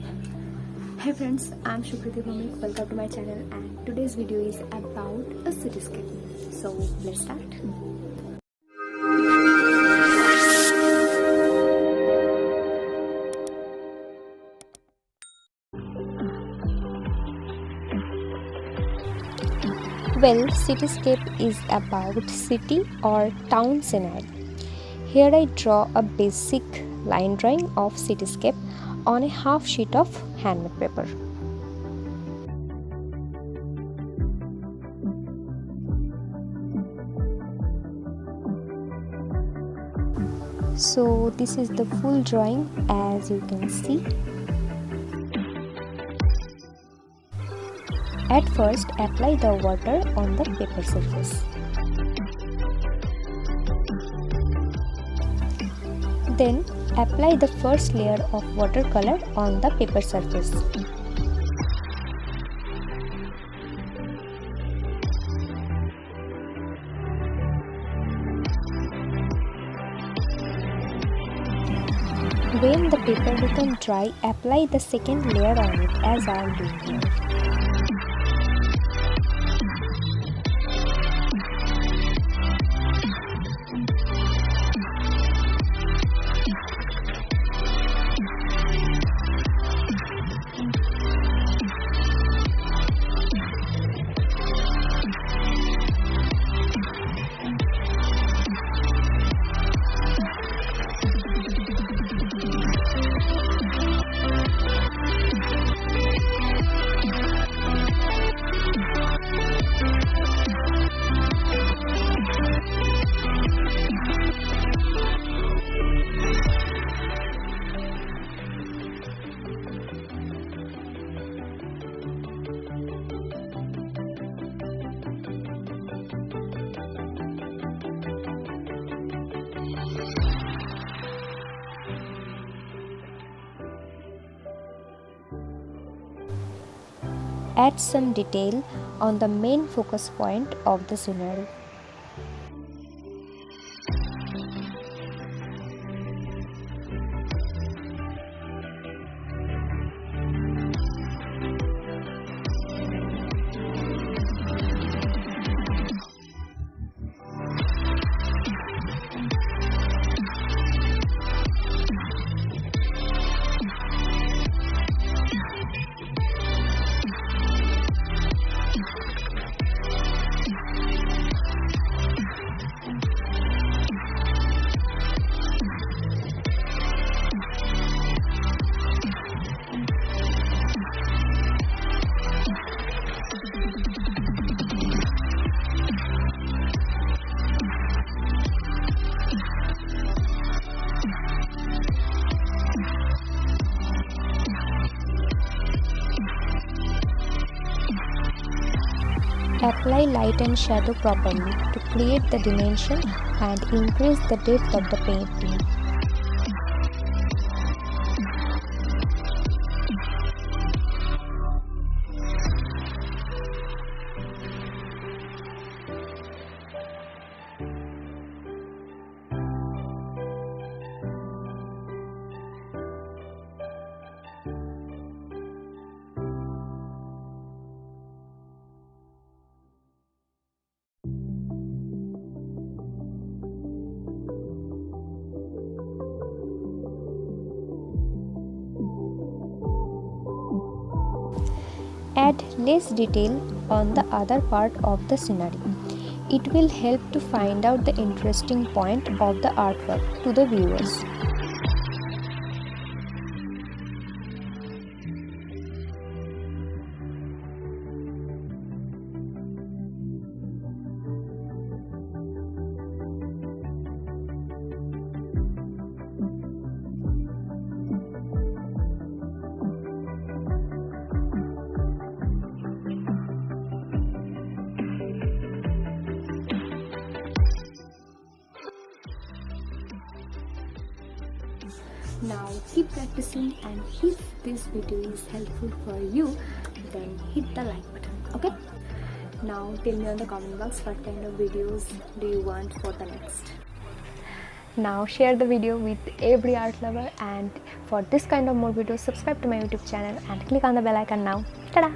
Hey friends, I'm Sukriti Bhowmick. Welcome to my channel, and today's video is about a cityscape. So let's start. Well, cityscape is about city or town scenery. Here I draw a basic line drawing of cityscape on a half sheet of handmade paper. So this is the full drawing, as you can see. At first, apply the water on the paper surface. Then apply the first layer of watercolor on the paper surface. When the paper becomes dry, apply the second layer on it, as I am doing here. Add some detail on the main focus point of the scenery. Apply light and shadow properly to create the dimension and increase the depth of the painting. Add less detail on the other part of the scenery. It will help to find out the interesting point of the artwork to the viewers. Now keep practicing, and if this video is helpful for you, then hit the like button. Okay, now tell me on the comment box what kind of videos do you want for the next. Now share the video with every art lover, and for this kind of more videos subscribe to my YouTube channel and click on the bell icon now. Ta-da!